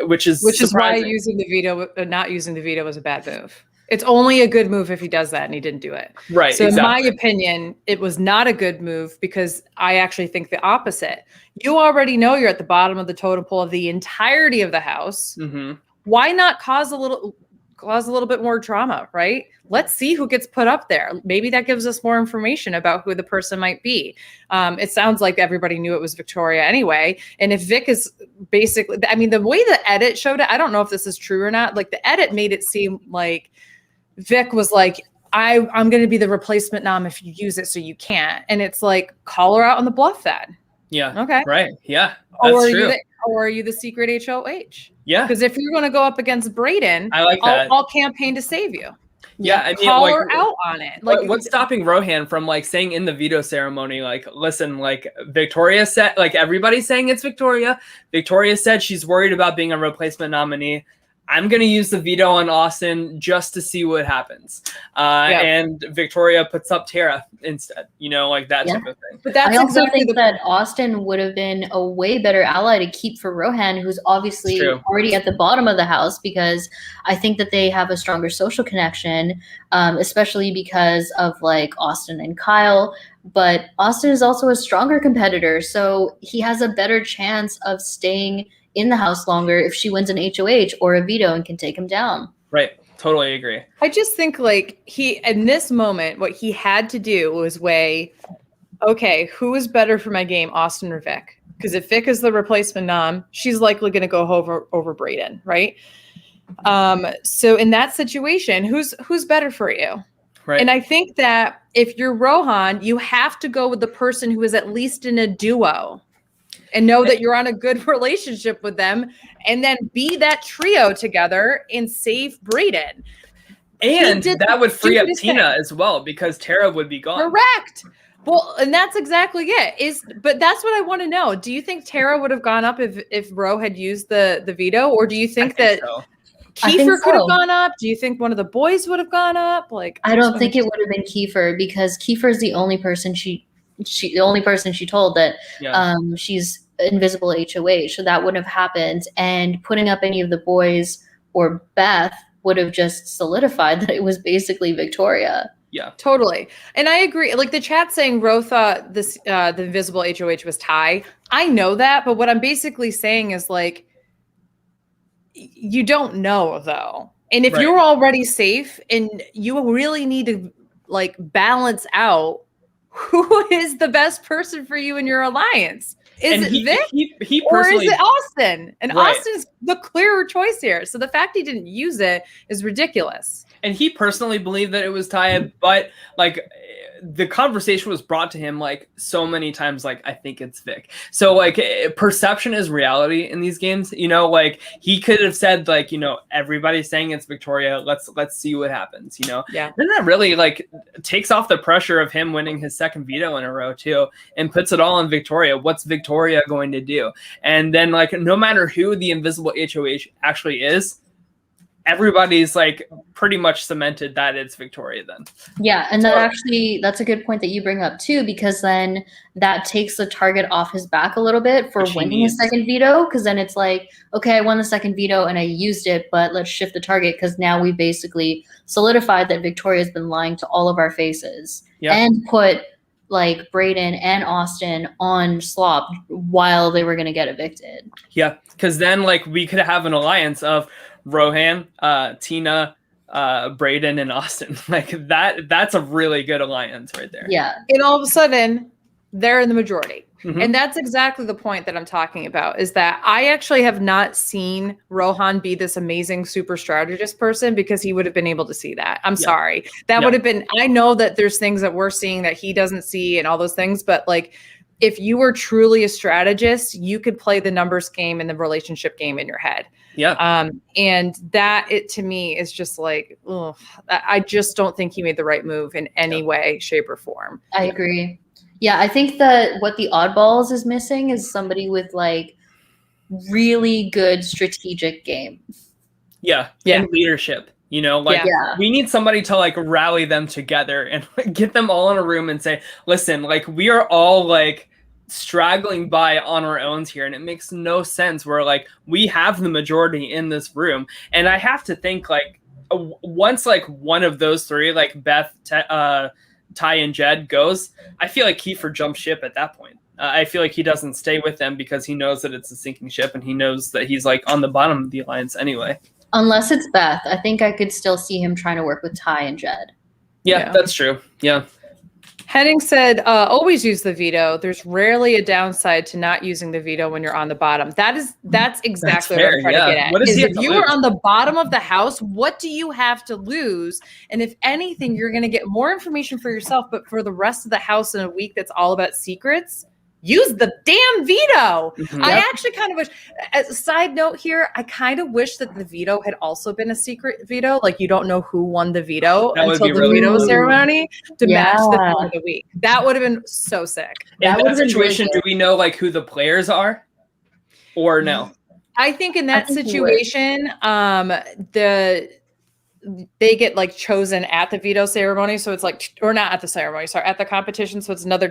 which is why not using the veto was a bad move. It's only a good move if he does that, and he didn't do it. Right. So exactly. In my opinion, it was not a good move because I actually think the opposite. You already know you're at the bottom of the totem pole of the entirety of the house. Mm-hmm. Why not cause a little bit more drama, right? Let's see who gets put up there. Maybe that gives us more information about who the person might be. It sounds like everybody knew it was Victoria anyway. And if Vic is basically, I mean, the way the edit showed it, I don't know if this is true or not. Like the edit made it seem like Vic was like, I'm going to be the replacement nom if you use it, so you can't. And it's like, call her out on the bluff then. Yeah. Okay. Right. Yeah. That's true. Or are you the secret HOH? Yeah. Because if you're going to go up against Brayden, I like that. I'll campaign to save you. Yeah. I mean, call her out on it. Like, what's stopping Rohan from like saying in the veto ceremony, like, listen, like Victoria said, like everybody's saying it's Victoria. Victoria said she's worried about being a replacement nominee. I'm going to use the veto on Austin just to see what happens. And Victoria puts up Tara instead, you know, like that type of thing. But that's I also think that Austin would have been a way better ally to keep for Rohan, who's obviously already at the bottom of the house, because I think that they have a stronger social connection, especially because of like Austin and Kyle. But Austin is also a stronger competitor, so he has a better chance of staying in the house longer if she wins an HOH or a veto and can take him down. Right. Totally agree. I just think like in this moment, what he had to do was weigh, okay, who is better for my game, Austin or Vic? Because if Vic is the replacement nom, she's likely going to go over Brayden, right? So in that situation, who's better for you? Right. And I think that if you're Rohan, you have to go with the person who is at least in a duo. And know that you're on a good relationship with them, and then be that trio together and save Brayden. And that would free up Tina as well, because Tara would be gone. Correct. Well, and that's exactly it. But that's what I want to know. Do you think Tara would have gone up if Ro had used the veto, or do you think that Kiefer could have gone up? Do you think one of the boys would have gone up? Like, I don't think it would have been Kiefer, because Kiefer is the only person she told that she's invisible HOH, so that wouldn't have happened, and putting up any of the boys or Beth would have just solidified that it was basically Victoria. Yeah, totally. And I agree. Like the chat saying Ro thought this the invisible HOH was Ty. I know that, but what I'm basically saying is like, you don't know though. And if you're already safe, and you really need to like balance out who is the best person for you in your alliance. Is it Vic or is it Austin? And Austin's the clearer choice here. So the fact he didn't use it is ridiculous. And he personally believed that it was Ty, but like the conversation was brought to him like so many times, like, I think it's Vic. So like perception is reality in these games, you know, like he could have said like, you know, everybody's saying it's Victoria. Let's see what happens, you know? Yeah. Then that really like takes off the pressure of him winning his second veto in a row too, and puts it all on Victoria. What's Victoria going to do? And then like, no matter who the invisible HOH actually is, everybody's like pretty much cemented that it's Victoria then. Yeah, and that's a good point that you bring up too, because then that takes the target off his back a little bit for winning the second veto, because then it's like, okay, I won the second veto and I used it, but let's shift the target because now we basically solidified that Victoria's been lying to all of our faces and put like Braden and Austin on slop while they were going to get evicted. Yeah, because then like we could have an alliance of Rohan, Tina, Braden, and Austin. Like that's a really good alliance right there. Yeah. And all of a sudden, they're in the majority. Mm-hmm. And that's exactly the point that I'm talking about, is that I actually have not seen Rohan be this amazing super strategist person, because he would have been able to see that. I'm sorry. That would have been, I know that there's things that we're seeing that he doesn't see and all those things, but like, if you were truly a strategist, you could play the numbers game and the relationship game in your head. Yeah. And that, it to me is just like, ugh, I just don't think he made the right move in any way, shape, or form. I agree. Yeah, I think that what the oddballs is missing is somebody with like really good strategic game. Yeah. And leadership. You know, like we need somebody to like rally them together and get them all in a room and say, listen, like we are all like straggling by on our own here, and it makes no sense. We're like, we have the majority in this room. And I have to think like once like one of those three, like Beth, Ty, and Jed goes, I feel like Kiefer jumps ship at that point. I feel like he doesn't stay with them because he knows that it's a sinking ship, and he knows that he's like on the bottom of the alliance anyway. Unless it's Beth, I think I could still see him trying to work with Ty and Jed. Yeah, that's true. Yeah. Henning said, always use the veto. There's rarely a downside to not using the veto when you're on the bottom. That's exactly what I'm trying to get at. What is if you are on the bottom of the house, what do you have to lose? And if anything, you're going to get more information for yourself, but for the rest of the house in a week that's all about secrets, use the damn veto. I actually kind of wish, as a side note here, I kind of wish that the veto had also been a secret veto. Like you don't know who won the veto until the veto ceremony to match the theme of the week. That would have been so sick. In that situation, do we know like who the players are or no? I think in that situation, they get like chosen at the veto ceremony. So it's like, or not at the ceremony, sorry, at the competition. So it's another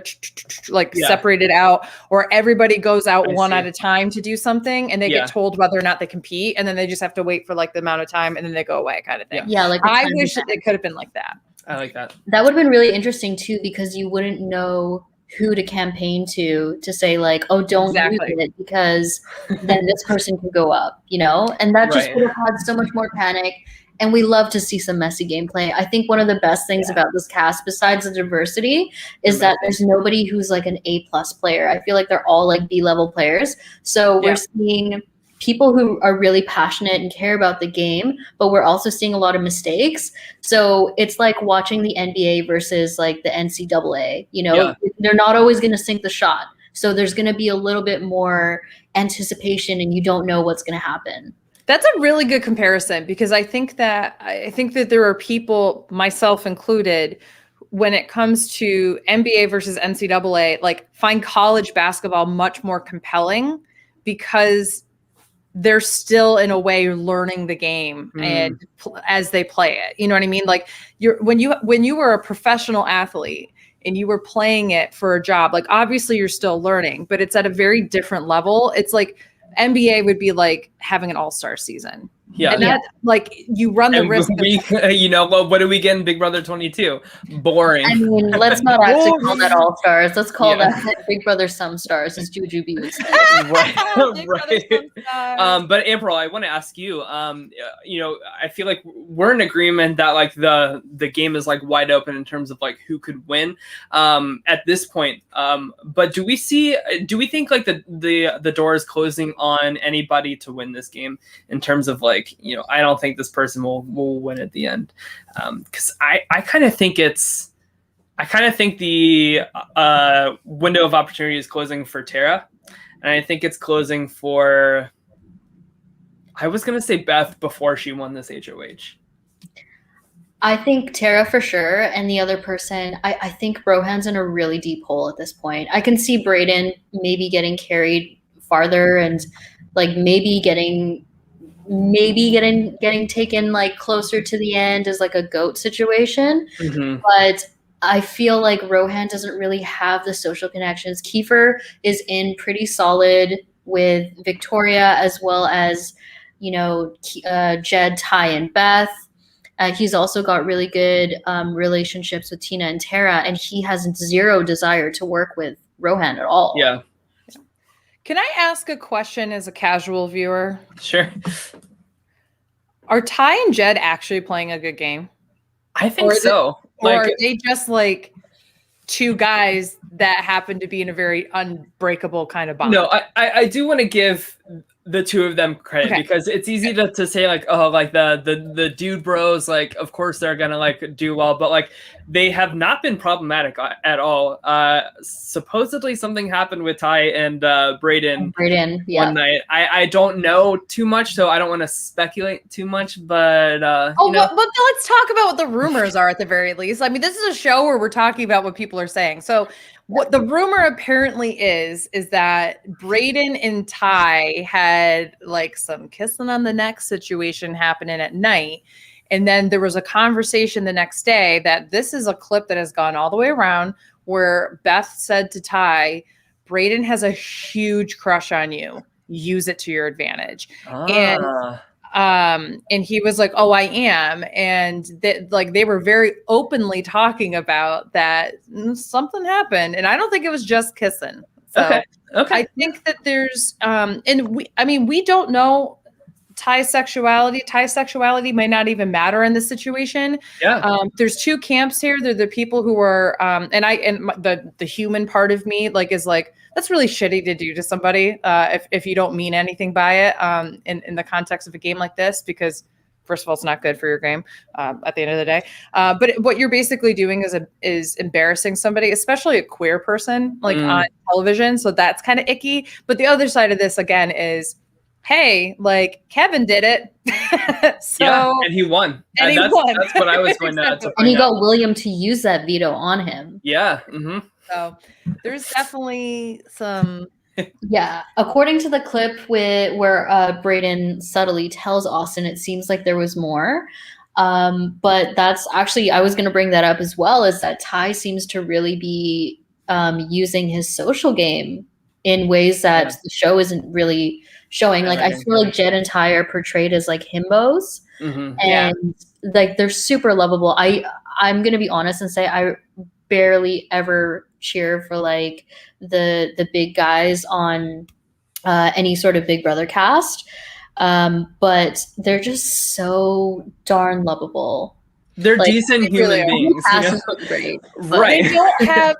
like separated out, or everybody goes out at a time to do something, and they get told whether or not they compete. And then they just have to wait for like the amount of time, and then they go away kind of thing. Yeah. Like I wish it could have been like that. I like that. That would have been really interesting too, because you wouldn't know who to campaign to say like, oh, don't do it, because then this person could go up, you know? And that just would have had so much more panic. And we love to see some messy gameplay. I think one of the best things about this cast, besides the diversity, is that there's nobody who's like an A+ player. I feel like they're all like B-level players. So we're seeing people who are really passionate and care about the game, but we're also seeing a lot of mistakes. So it's like watching the NBA versus like the NCAA. You know, they're not always going to sink the shot. So there's going to be a little bit more anticipation, and you don't know what's going to happen. That's a really good comparison, because I think that there are people, myself included, when it comes to NBA versus NCAA, like find college basketball much more compelling because they're still in a way learning the game and as they play it. You know what I mean? Like when you were a professional athlete and you were playing it for a job, like obviously you're still learning, but it's at a very different level. It's like NBA would be like having an all-star season. Yeah. And that, like, you run the risk of, you know, well, what do we get in Big Brother 22? Boring. I mean, let's not actually call that all-stars. Let's call that Big Brother Some Stars, as Juju B would say. But April, I want to ask you, you know, I feel like we're in agreement that like the game is like wide open in terms of like who could win at this point. But do we think like the door is closing on anybody to win this game in terms of like, you know, I don't think this person will win at the end. Because I kind of think the window of opportunity is closing for Tara. And I think it's closing for, I was going to say Beth before she won this HOH. I think Tara for sure. And the other person, I think Rohan's in a really deep hole at this point. I can see Braden maybe getting carried farther and like maybe getting maybe getting taken like closer to the end as like a goat situation. But I feel like Rohan doesn't really have the social connections. Kiefer is in pretty solid with Victoria, as well as, you know, Jed, Ty, and Beth. He's also got really good relationships with Tina and Tara, and he has zero desire to work with Rohan at all. Yeah. Can I ask a question as a casual viewer? Sure. Are Ty and Jed actually playing a good game? I think so. Or are they just like two guys that happen to be in a very unbreakable kind of bond? No, I do want to give the two of them credit, because it's easy to say like, oh, like the dude bros, like of course they're gonna like do well, but like they have not been problematic at all. Supposedly something happened with Ty and Brayden one night. I don't know too much, so I don't want to speculate too much, but but let's talk about what the rumors are at the very least. I mean, this is a show where we're talking about what people are saying. So what the rumor apparently is that Brayden and Ty had like some kissing on the neck situation happening at night. And then there was a conversation the next day that this is a clip that has gone all the way around, where Beth said to Ty, Brayden has a huge crush on you. Use it to your advantage. And he was like, oh, I am. And they were very openly talking about that something happened. And I don't think it was just kissing. So okay. I think that there's, we don't know Ty's sexuality. Ty's sexuality may not even matter in this situation. Yeah. There's two camps here. They're the people who are, the human part of me is like, that's really shitty to do to somebody if you don't mean anything by it in the context of a game like this, because first of all, it's not good for your game at the end of the day. But what you're basically doing is embarrassing somebody, especially a queer person, on television. So that's kind of icky. But the other side of this, again, is, hey, like Kevin did it. And he won. And that's what I was going to And he got William to use that veto on him. Yeah. Mm-hmm. So there's definitely some. Yeah. According to the clip where Brayden subtly tells Austin, it seems like there was more. But that's actually, I was going to bring that up as well, is that Ty seems to really be using his social game in ways that the show isn't really showing. Like, I feel like Jed and Ty are portrayed as like himbos, and like they're super lovable. I'm going to be honest and say I barely ever cheer for like the big guys on any sort of Big Brother cast, but they're just so darn lovable. They're decent human beings. Great, right. They don't have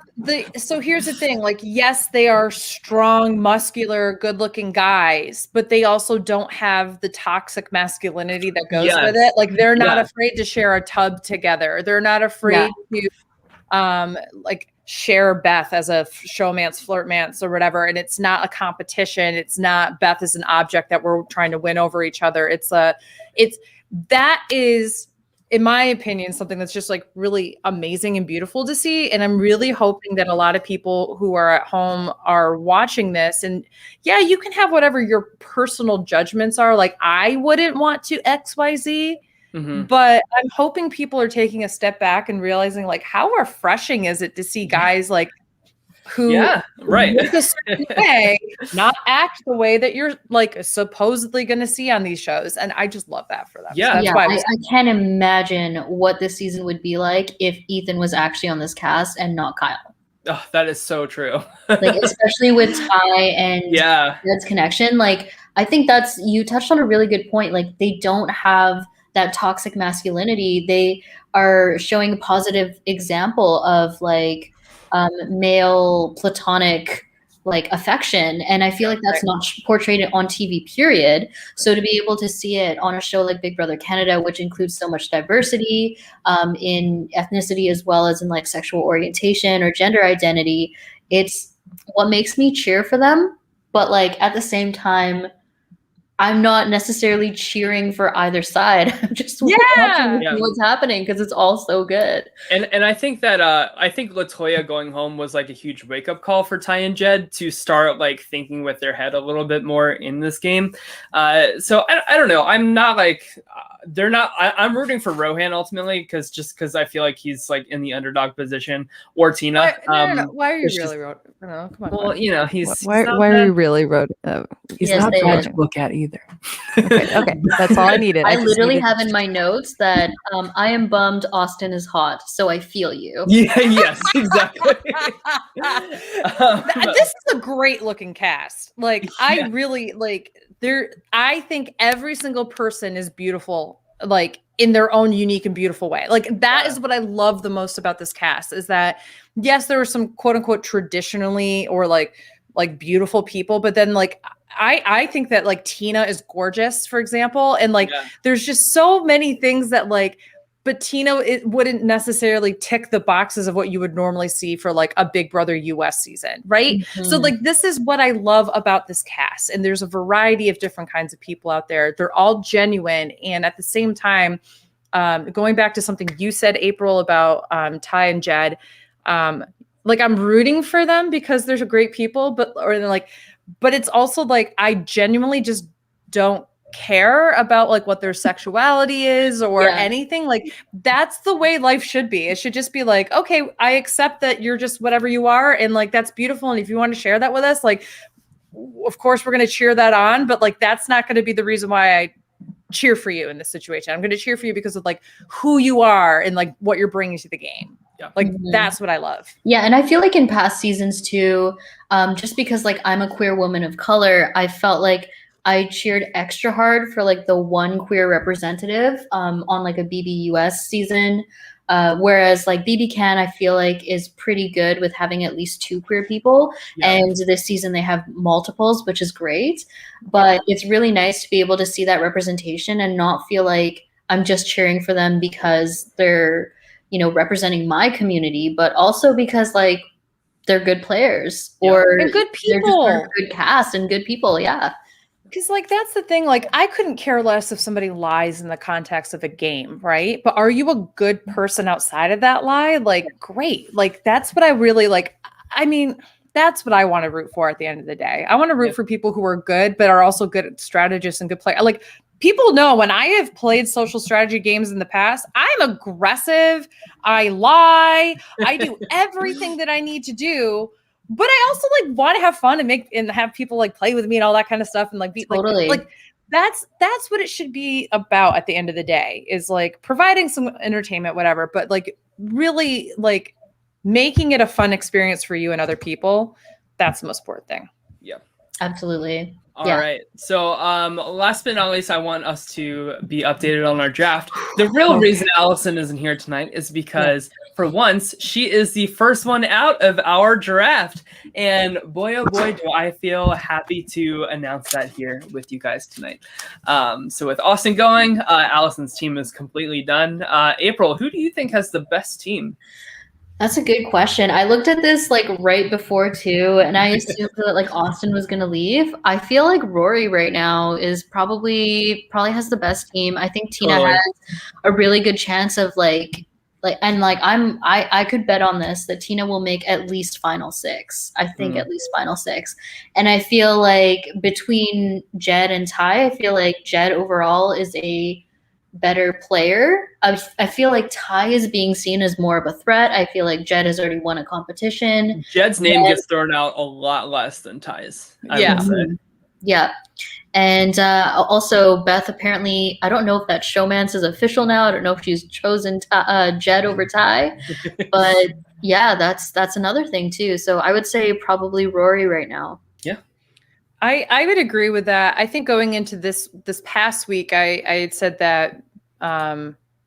so here's the thing, like, yes, they are strong, muscular, good-looking guys, but they also don't have the toxic masculinity that goes with it. Like, they're not afraid to share a tub together. They're not afraid to like share Beth as a showmance, flirtmance, or whatever. And it's not a competition. It's not Beth as an object that we're trying to win over each other. That is, in my opinion, something that's just like really amazing and beautiful to see. And I'm really hoping that a lot of people who are at home are watching this. And yeah, you can have whatever your personal judgments are. Like, I wouldn't want to XYZ, but I'm hoping people are taking a step back and realizing, like, how refreshing is it to see guys like who look a certain way, not act the way that you're like supposedly going to see on these shows. And I just love that for them. Yeah, so that's why I can't imagine what this season would be like if Ethan was actually on this cast and not Kyle. Oh, that is so true. Like, especially with Ty and Jed's connection. Like, I think you touched on a really good point. Like, they don't have that toxic masculinity. They are showing a positive example of like male platonic like affection, and I feel like that's not portrayed on TV, period. So to be able to see it on a show like Big Brother Canada, which includes so much diversity in ethnicity as well as in like sexual orientation or gender identity, it's what makes me cheer for them. But like at the same time, I'm not necessarily cheering for either side. I'm just watching to see what's happening because it's all so good. And I think that I think Latoya going home was like a huge wake up call for Ty and Jed to start like thinking with their head a little bit more in this game. So I don't know. I'm not like they're not. I'm rooting for Rohan ultimately because I feel like he's like in the underdog position, or Tina. Why are you really wrote? No, come on. Well, you know he's why are you really wrote? He's Yes, not they bad are. to look at either. Okay, that's all I needed. I just literally needed- have in my notes that I am bummed Austin is hot, so I feel you. Yeah. Yes. Exactly. This is a great looking cast. Like I really like there. I think every single person is beautiful, like in their own unique and beautiful way. Like that is what I love the most about this cast is that yes, there were some quote unquote traditionally or like beautiful people, but then like I think that like Tina is gorgeous, for example, and like there's just so many things that like. But Tina, it wouldn't necessarily tick the boxes of what you would normally see for like a Big Brother US season, right? Mm-hmm. So like this is what I love about this cast. And there's a variety of different kinds of people out there. They're all genuine. And at the same time, going back to something you said, April, about Ty and Jed, like I'm rooting for them because they're great people, but it's also like I genuinely just don't care about like what their sexuality is or anything. Like that's the way life should be. It should just be like, okay, I accept that you're just whatever you are, and like that's beautiful, and if you want to share that with us, like of course we're going to cheer that on, but like that's not going to be the reason why I cheer for you in this situation. I'm going to cheer for you because of like who you are and like what you're bringing to the game. Like that's what I love. Yeah, and I feel like in past seasons too, just because like I'm a queer woman of color, I felt like I cheered extra hard for like the one queer representative on like a BBUS season. Whereas like BB Can, I feel like is pretty good with having at least 2 queer people. And this season they have multiples, which is great. But it's really nice to be able to see that representation and not feel like I'm just cheering for them because they're, you know, representing my community, but also because like they're good players or they're good people. They're just a good cast and good people. Yeah. Because like that's the thing, like I couldn't care less if somebody lies in the context of a game, right? But are you a good person outside of that lie? Like great. Like that's what I really like. I mean, that's what I want to root for at the end of the day. I want to root for people who are good, but are also good at strategists and good play. Like people know when I have played social strategy games in the past, I'm aggressive. I lie. I do everything that I need to do. But I also like want to have fun and make and have people like play with me and all that kind of stuff and like be like that's what it should be about at the end of the day is like providing some entertainment, whatever, but like really like making it a fun experience for you and other people. That's the most important thing. Yeah, absolutely. All right. So last but not least, I want us to be updated on our draft. The real reason Allison isn't here tonight is because for once, she is the first one out of our draft. And boy, oh boy, do I feel happy to announce that here with you guys tonight. So with Austin going, Allison's team is completely done. April, who do you think has the best team? That's a good question. I looked at this like right before too, and I assumed that like Austin was gonna leave. I feel like Rory right now is probably has the best team. I think Tina has a really good chance of I could bet on this that Tina will make at least final 6. I think at least final 6. And I feel like between Jed and Ty, I feel like Jed overall is a better player. I feel like Ty is being seen as more of a threat. I feel like Jed has already won a competition. Jed's name gets thrown out a lot less than Ty's. I would say. Yeah. And also Beth, apparently, I don't know if that showmance is official now. I don't know if she's chosen Jed over Ty, but yeah, that's another thing too. So I would say probably Rory right now. Yeah. I would agree with that. I think going into this past week, I had said that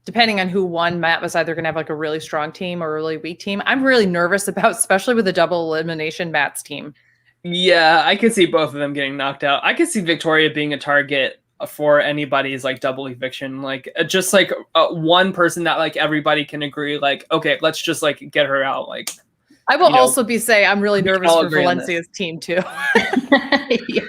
depending on who won, Matt was either going to have like a really strong team or a really weak team. I'm really nervous about, especially with the double elimination, Matt's team. Yeah, I could see both of them getting knocked out. I could see Victoria being a target for anybody's like double eviction, like just like one person that like everybody can agree, like, okay, let's just like get her out. Like, I will also be say I'm really nervous for Valencia's team too. Yeah.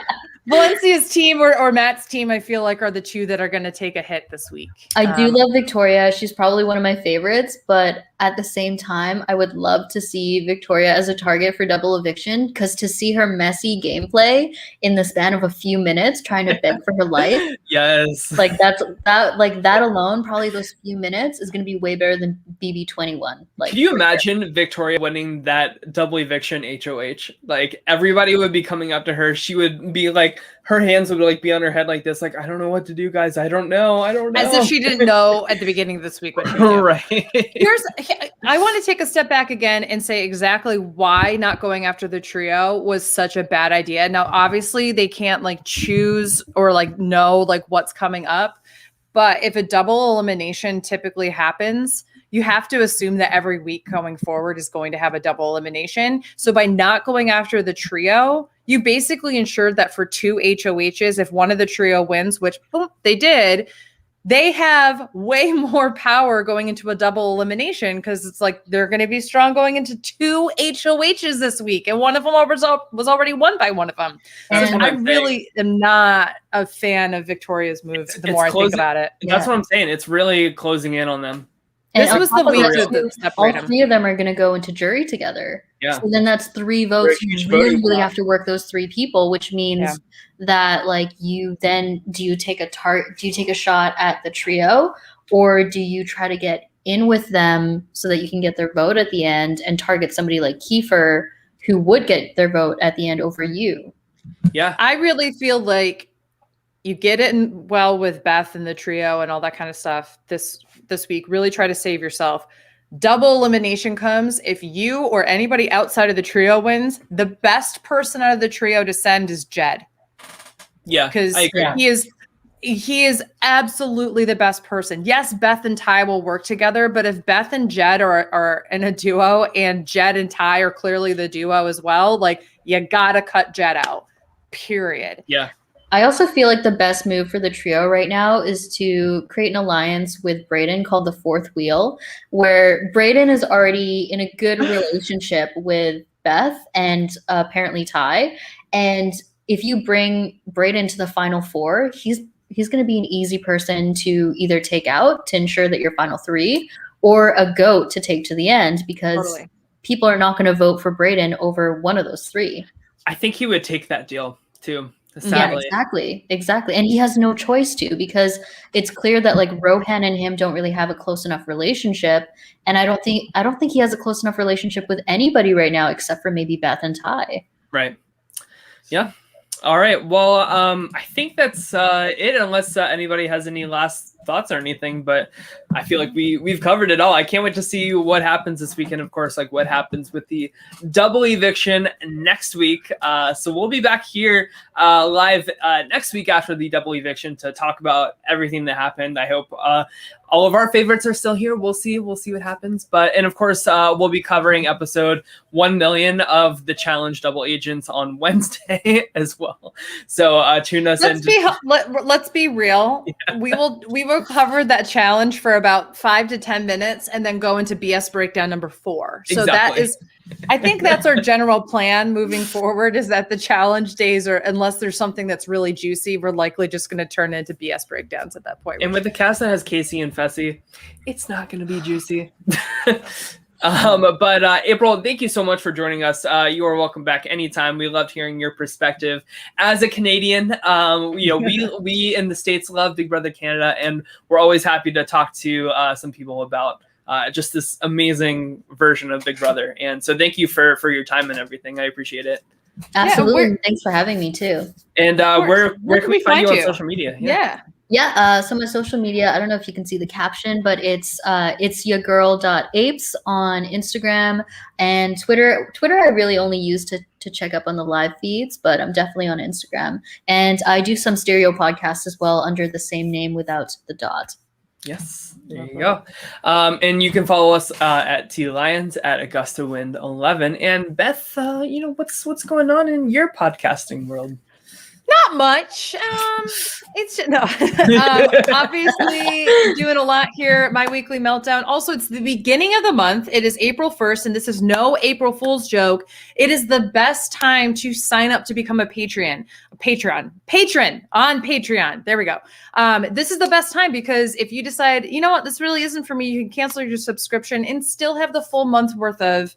Valencia's team or Matt's team, I feel like, are the two that are going to take a hit this week. I do love Victoria. She's probably one of my favorites, but at the same time, I would love to see Victoria as a target for double eviction, because to see her messy gameplay in the span of a few minutes trying to beg for her life, Yes. like that alone, probably those few minutes is going to be way better than BB21. Like, can you imagine Victoria winning that double eviction HOH? Like, everybody would be coming up to her. She would be like, her hands would like be on her head like this, like, I don't know what to do, guys. I don't know. As if she didn't know at the beginning of this week what to do. Right. I want to take a step back again and say exactly why not going after the trio was such a bad idea. Now, obviously, they can't like choose or like know like what's coming up. But if a double elimination typically happens, you have to assume that every week going forward is going to have a double elimination. So by not going after the trio, you basically ensured that for 2 HOHs, if one of the trio wins, which they did, they have way more power going into a double elimination, because it's like they're going to be strong going into 2 HOHs this week. And one of them was already won by one of them. So I really am not a fan of Victoria's move the more I think about it. That's what I'm saying. It's really closing in on them. And this was the week to separate all 3 of them are going to go into jury together. Yeah. So then that's 3 votes. You really have to work those 3 people, which means that like you then do you take a shot at the trio, or do you try to get in with them so that you can get their vote at the end and target somebody like Kiefer, who would get their vote at the end over you? Yeah. I really feel like you get it well with Beth and the trio and all that kind of stuff this week. Really try to save yourself. Double elimination comes if you or anybody outside of the trio wins. The best person out of the trio to send is Jed. Yeah, because he is absolutely the best person. Yes, Beth and Ty will work together, but if Beth and Jed are in a duo and Jed and Ty are clearly the duo as well, like you gotta cut Jed out. Period. Yeah. I also feel like the best move for the trio right now is to create an alliance with Brayden called the Fourth Wheel, where Brayden is already in a good relationship with Beth and apparently Ty. And if you bring Brayden to the final 4, he's going to be an easy person to either take out to ensure that you're final 3, or a goat to take to the end, because people are not going to vote for Brayden over one of those 3. I think he would take that deal too. Sadly. Yeah, exactly. And he has no choice to, because it's clear that like Rohan and him don't really have a close enough relationship. And I don't think he has a close enough relationship with anybody right now, except for maybe Beth and Ty. Right. Yeah. All right. Well, I think that's it, unless anybody has any last thoughts or anything. But I feel like we've covered it all. I can't wait to see what happens this weekend. Of course, like what happens with the double eviction next week. So we'll be back here live next week after the double eviction to talk about everything that happened. I hope all of our favorites are still here. We'll see what happens. And of course, we'll be covering episode 1 million of the Challenge Double Agents on Wednesday as well. So tune us in. Let's be real. Yeah. We will cover that challenge for about 5 to 10 minutes and then go into BS breakdown number 4. So that is, I think that's our general plan moving forward, is that the challenge days are, unless there's something that's really juicy, we're likely just going to turn into BS breakdowns at that point. And with the cast that has Casey and Fessy, it's not going to be juicy. But April, thank you so much for joining us. You are welcome back anytime. We loved hearing your perspective as a Canadian. We in the States love Big Brother Canada, and we're always happy to talk to some people about just this amazing version of Big Brother. And so thank you for your time and everything. I appreciate it. Absolutely. Yeah, thanks for having me too. And where can we find you on social media? So my social media, I don't know if you can see the caption, but it's yagirl.apes on Instagram and Twitter. Twitter I really only use to check up on the live feeds, but I'm definitely on Instagram. And I do some stereo podcasts as well under the same name without the dot. Yes, there you go. And you can follow us at T Lions at Augusta Wind 11. And Beth, what's going on in your podcasting world? Not much. It's no. Obviously doing a lot here. My weekly meltdown. Also, it's the beginning of the month. It is April 1st, and this is no April Fool's joke. It is the best time to sign up to become a patron on Patreon. There we go. This is the best time because if you decide, you know what, this really isn't for me, you can cancel your subscription and still have the full month worth of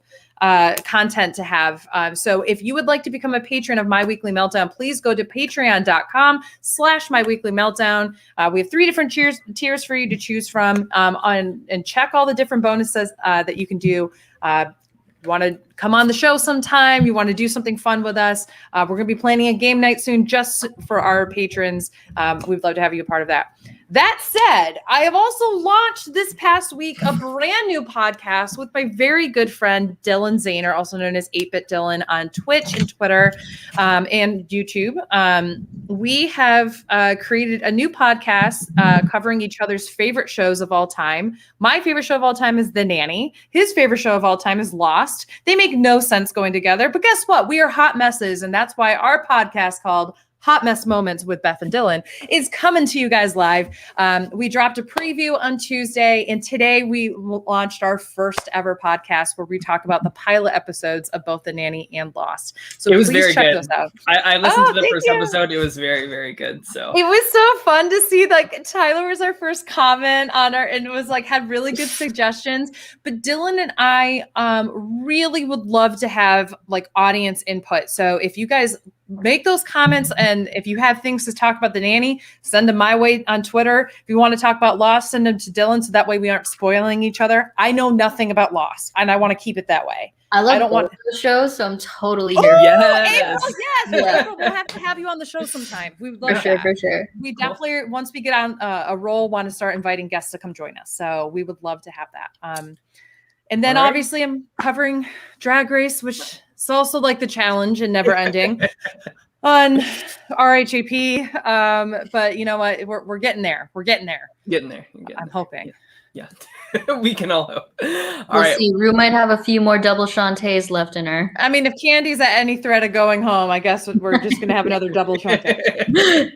content to have. So if you would like to become a patron of My Weekly Meltdown, please go to patreon.com/myweeklymeltdown. We have 3 different tiers for you to choose from and check all the different bonuses that you can do. You want to come on the show sometime, you want to do something fun with us, we're going to be planning a game night soon just for our patrons. We'd love to have you a part of that. That said, I have also launched this past week a brand new podcast with my very good friend Dylan Zahner, also known as 8-Bit Dylan on Twitch and Twitter and YouTube. We have created a new podcast covering each other's favorite shows of all time. My favorite show of all time is The Nanny. His favorite show of all time is Lost. They make no sense going together, but guess what? We are hot messes, and that's why our podcast called Hot Mess Moments with Beth and Dylan is coming to you guys live. We dropped a preview on Tuesday, and today we launched our first ever podcast where we talk about the pilot episodes of both The Nanny and Lost. So it was please very check good. those out. I listened to the first episode. It was very, very good. So it was so fun to see. Like Tyler was our first comment on our, and it was like had really good suggestions. But Dylan and I really would love to have like audience input. So if you guys make those comments, and if you have things to talk about The Nanny, send them my way on Twitter. If you want to talk about Lost, send them to Dylan, so that way we aren't spoiling each other. I know nothing about Lost, and I want to keep it that way. I don't want the show, so I'm totally here. Yes. April, we'll have to have you on the show sometime. We would love For sure. We definitely, once we get on a roll, want to start inviting guests to come join us. So we would love to have that. And then obviously I'm covering Drag Race, which is also like the challenge and never ending on RHAP. But you know what? We're getting there. We're getting there. I'm hoping. Yeah. We can all hope. We'll right. see. Rue might have a few more double Shantays left in her. I mean, if Candy's at any threat of going home, I guess we're just going to have another double Shantay.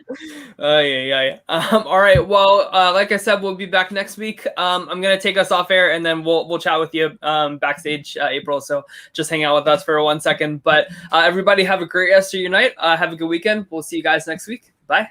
Yeah. All right. Well, like I said, we'll be back next week. I'm going to take us off air, and then we'll chat with you backstage, April. So just hang out with us for 1 second. But everybody have a great rest of your night. Have a good weekend. We'll see you guys next week. Bye.